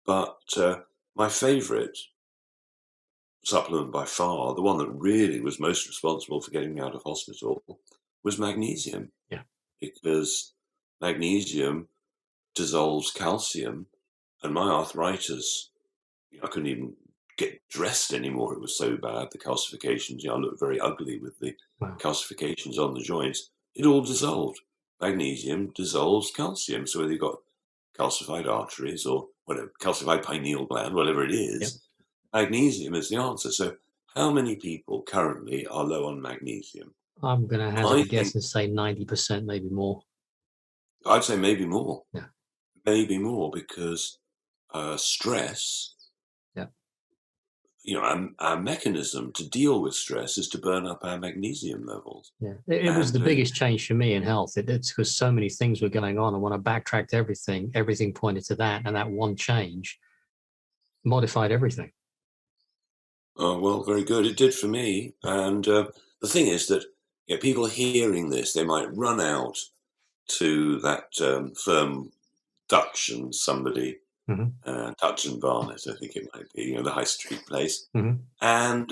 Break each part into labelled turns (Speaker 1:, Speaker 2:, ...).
Speaker 1: But my favourite supplement by far, the one that really was most responsible for getting me out of hospital, was magnesium,
Speaker 2: Yeah.
Speaker 1: because magnesium dissolves calcium, and my arthritis, I couldn't even get dressed anymore. It was so bad. The calcifications, I looked very ugly with the
Speaker 2: Wow.
Speaker 1: calcifications on the joints. It all dissolved. Magnesium dissolves calcium. So whether you've got calcified arteries or whatever, calcified pineal gland, whatever it
Speaker 2: Yep.
Speaker 1: is, magnesium is the answer. So how many people currently are low on magnesium?
Speaker 2: I'm going to hazard
Speaker 1: I
Speaker 2: a guess
Speaker 1: think
Speaker 2: and say 90%, maybe more.
Speaker 1: I'd say maybe more,
Speaker 2: Yeah.
Speaker 1: because stress,
Speaker 2: Yeah.
Speaker 1: our mechanism to deal with stress is to burn up our magnesium levels.
Speaker 2: Yeah. It was
Speaker 1: And
Speaker 2: the biggest change for me in health. It's because so many things were going on. And when I backtracked everything pointed to that. And that one change modified everything.
Speaker 1: oh, well, very good. It did for me. And the thing is that people hearing this, they might run out to that firm Dutch and somebody,
Speaker 2: Hmm.
Speaker 1: Dutch and Barnett, I think it might be, the high street place.
Speaker 2: Hmm.
Speaker 1: And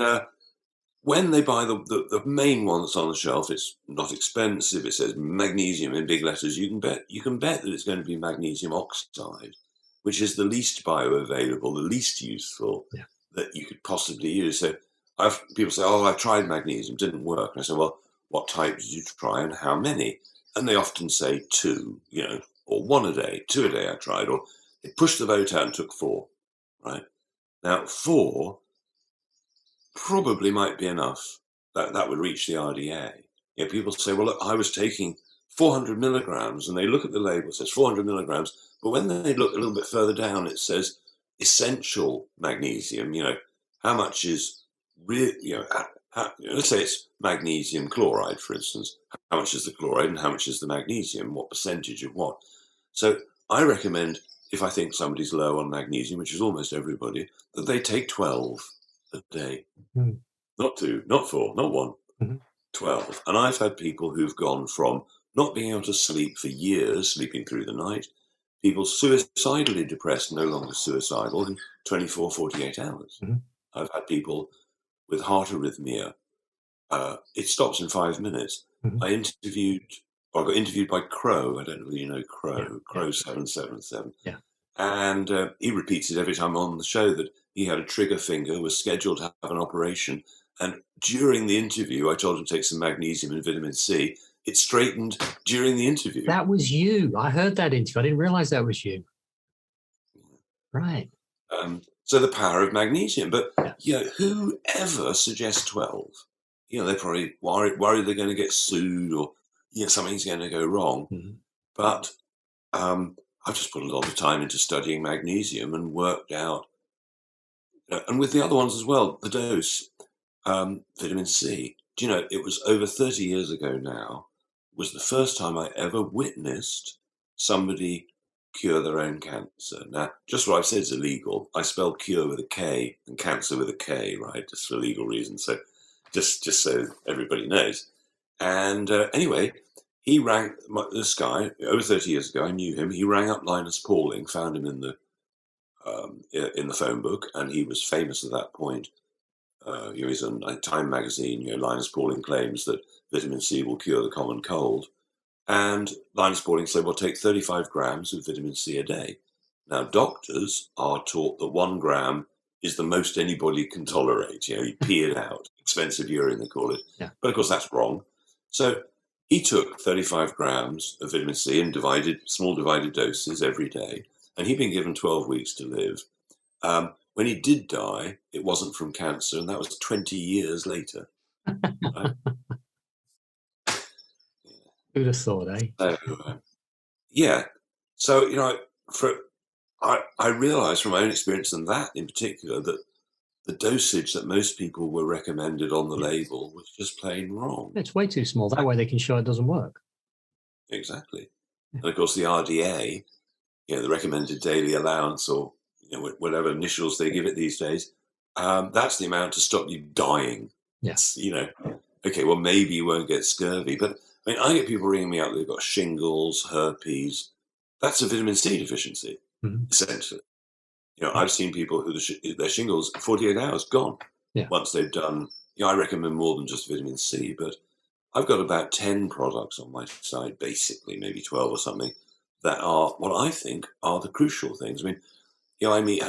Speaker 1: when they buy the main one that's on the shelf, it's not expensive. It says magnesium in big letters. You can bet that it's going to be magnesium oxide, which is the least bioavailable, the least useful
Speaker 2: Yeah.
Speaker 1: that you could possibly use. So people say, "Oh, I've tried magnesium, didn't work." And I say, "Well, what type did you try and how many?" And they often say two, or one a day, two a day. I tried, or they pushed the boat out and took four. Right now, four probably might be enough. That would reach the RDA. People say, well, look, I was taking 400 milligrams, and they look at the label, it says 400 milligrams, but when they look a little bit further down, it says essential magnesium. How much is really, let's say it's magnesium chloride, for instance. How much is the chloride and how much is the magnesium? What percentage of what? So I recommend, if I think somebody's low on magnesium, which is almost everybody, that they take 12 a day.
Speaker 2: Mm-hmm.
Speaker 1: Not two, not four, not one, 12. And I've had people who've gone from not being able to sleep for years, sleeping through the night, people suicidally depressed, no longer suicidal, in 24, 48 hours.
Speaker 2: Hmm.
Speaker 1: I've had people with heart arrhythmia. It stops in 5 minutes.
Speaker 2: Hmm.
Speaker 1: I got interviewed by Crow. I don't know whether you know
Speaker 2: Yeah.
Speaker 1: Crow,
Speaker 2: Yeah.
Speaker 1: Crow 777.
Speaker 2: Yeah.
Speaker 1: And he repeats it every time on the show that he had a trigger finger, was scheduled to have an operation. And during the interview, I told him to take some magnesium and vitamin C. It straightened during the interview.
Speaker 2: That was you. I heard that interview. I didn't realize that was you. Right.
Speaker 1: So the power of magnesium. But
Speaker 2: Yeah.
Speaker 1: who ever suggests 12? They're probably worried they're going to get sued, or something's going to go wrong.
Speaker 2: Mhm.
Speaker 1: But I've just put a lot of time into studying magnesium and worked out, and with the other ones as well, the dose. Vitamin C. Do you know, it was over 30 years ago now, was the first time I ever witnessed somebody cure their own cancer. Now, just what I've said is illegal. I spelled cure with a K and cancer with a K, right? Just for legal reasons. So just so everybody knows. And anyway, he rang this guy over 30 years ago. I knew him. He rang up Linus Pauling, found him in the phone book, and he was famous at that point. He's in Time magazine. Linus Pauling claims that vitamin C will cure the common cold, and Linus Pauling said, "Well, take 35 grams of vitamin C a day." Now, doctors are taught that 1 gram is the most anybody can tolerate. You pee it out, expensive urine they call it.
Speaker 2: Yeah.
Speaker 1: But of course, that's wrong. So he took 35 grams of vitamin C in small divided doses every day, and he'd been given 12 weeks to live. When he did die, it wasn't from cancer, and that was 20 years later. Right?
Speaker 2: Who'd have thought, eh?
Speaker 1: So, yeah. So, I realized from my own experience, and that in particular, that the dosage that most people were recommended on the
Speaker 2: Yeah.
Speaker 1: label was just plain wrong.
Speaker 2: It's way too small. That way they can show it doesn't work.
Speaker 1: Exactly. And of course, the RDA, the recommended daily allowance, or whatever initials they give it these days, that's the amount to stop you dying.
Speaker 2: Yes.
Speaker 1: Okay, well, maybe you won't get scurvy, but I get people ringing me up, they've got shingles, herpes. That's a vitamin C deficiency,
Speaker 2: Mhm.
Speaker 1: essentially. I've seen people who their shingles 48 hours gone
Speaker 2: Yeah.
Speaker 1: once they've done. I recommend more than just vitamin C, but I've got about 10 products on my site, basically, maybe 12 or something, that are what I think are the crucial things. I mean, I meet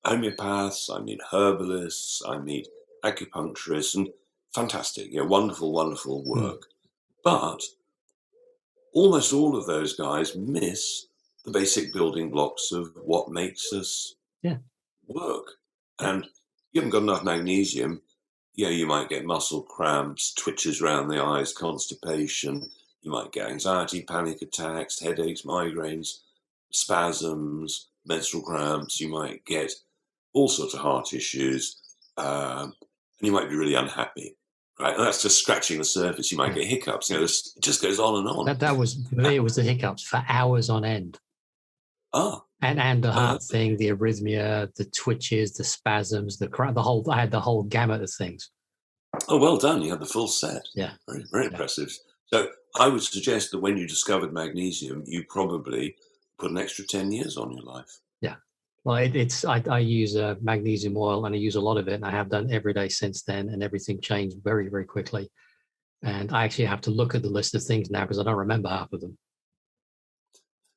Speaker 1: homeopaths, I meet herbalists, I meet acupuncturists, and fantastic, wonderful, wonderful
Speaker 2: Mm.
Speaker 1: work. But almost all of those guys miss the basic building blocks of what makes us
Speaker 2: Yeah.
Speaker 1: work.
Speaker 2: Yeah.
Speaker 1: And you haven't got enough magnesium, you might get muscle cramps, twitches around the eyes, constipation. You might get anxiety, panic attacks, headaches, migraines, spasms, menstrual cramps. You might get all sorts of heart issues, and you might be really unhappy. Right, and that's just scratching the surface. You might
Speaker 2: Yeah.
Speaker 1: get hiccups. It just goes on and on.
Speaker 2: That was for me. It was the hiccups for hours on end,
Speaker 1: Ah,
Speaker 2: and the
Speaker 1: uh,
Speaker 2: heart thing, the arrhythmia, the twitches, the spasms, the whole. I had the whole gamut of things.
Speaker 1: oh, well done. You had the full set.
Speaker 2: Yeah.
Speaker 1: Very, very
Speaker 2: Yeah.
Speaker 1: impressive. So I would suggest that when you discovered magnesium, you probably put an extra 10 years on your life.
Speaker 2: Yeah. Well, I use magnesium oil, and I use a lot of it, and I have done every day since then, and everything changed very, very quickly. And I actually have to look at the list of things now because I don't remember half of them.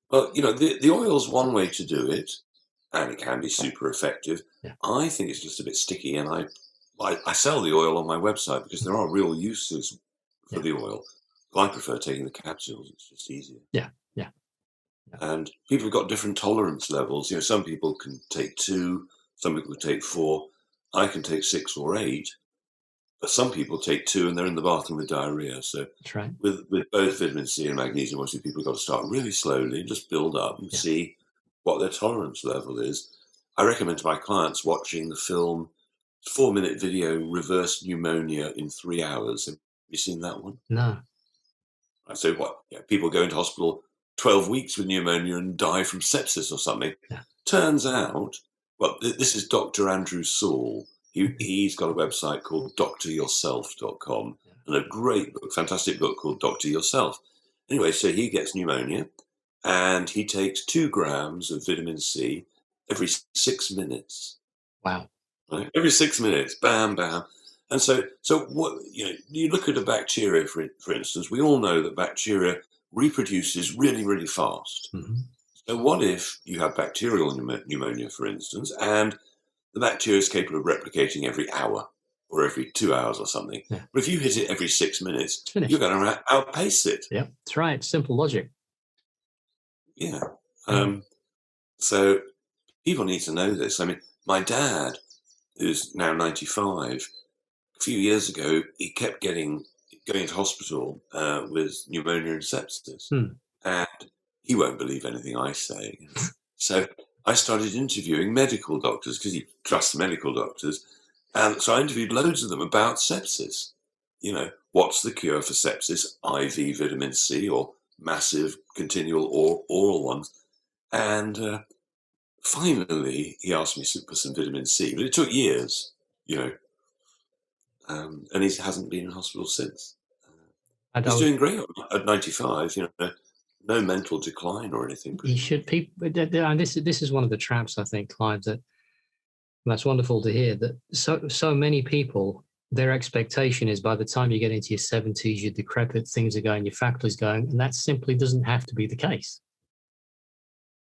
Speaker 1: Well, the oil's one way to do it, and it can be super effective.
Speaker 2: Yeah.
Speaker 1: I think it's just a bit sticky, and I sell the oil on my website because there are real uses for
Speaker 2: Yeah.
Speaker 1: the oil. I prefer taking the capsules. It's just easier.
Speaker 2: Yeah. Yeah.
Speaker 1: And people have got different tolerance levels. Some people can take 2, some people can take 4. I can take 6 or 8, but some people take 2 and they're in the bathroom with diarrhea. So
Speaker 2: That's right.
Speaker 1: with both vitamin C and magnesium, obviously people have got to start really slowly and just build up and
Speaker 2: Yeah.
Speaker 1: see what their tolerance level is. I recommend to my clients watching the film 4-minute video, Reverse Pneumonia in 3 Hours. Have you seen that one?
Speaker 2: No.
Speaker 1: So what? People go into hospital 12 weeks with pneumonia and die from sepsis or something.
Speaker 2: Yeah.
Speaker 1: Turns out, well, this is Dr. Andrew Saul. He's got a website called dryourself.com and a great book, fantastic book called Doctor Yourself. Anyway, so he gets pneumonia and he takes 2 grams of vitamin C every 6 minutes.
Speaker 2: Wow.
Speaker 1: Right? Every 6 minutes, bam, bam. And so what you look at a bacteria, for instance. We all know that bacteria reproduces really, really fast.
Speaker 2: Mm-hmm.
Speaker 1: So what if you have bacterial pneumonia, for instance, and the bacteria is capable of replicating every hour or every 2 hours or something?
Speaker 2: Yeah.
Speaker 1: But if you hit it every 6 minutes,
Speaker 2: It's finished.
Speaker 1: you're going to outpace it.
Speaker 2: Yeah, that's right. Simple logic.
Speaker 1: Yeah. So people need to know this. I mean, my dad, who's now 95, a few years ago, he kept going to hospital with pneumonia and sepsis. And he won't believe anything I say. So I started interviewing medical doctors because he trusts medical doctors. And so I interviewed loads of them about sepsis. What's the cure for sepsis? IV vitamin C or massive continual oral ones. And finally, he asked me for some vitamin C, but it took years, and he hasn't been in hospital since. He's doing great at 95, no mental decline or anything.
Speaker 2: He should. People, and this is one of the traps, I think, Clive. That's wonderful to hear. That so many people, their expectation is by the time you get into your 70s, you're decrepit, things are going, your faculty's going, and that simply doesn't have to be the case.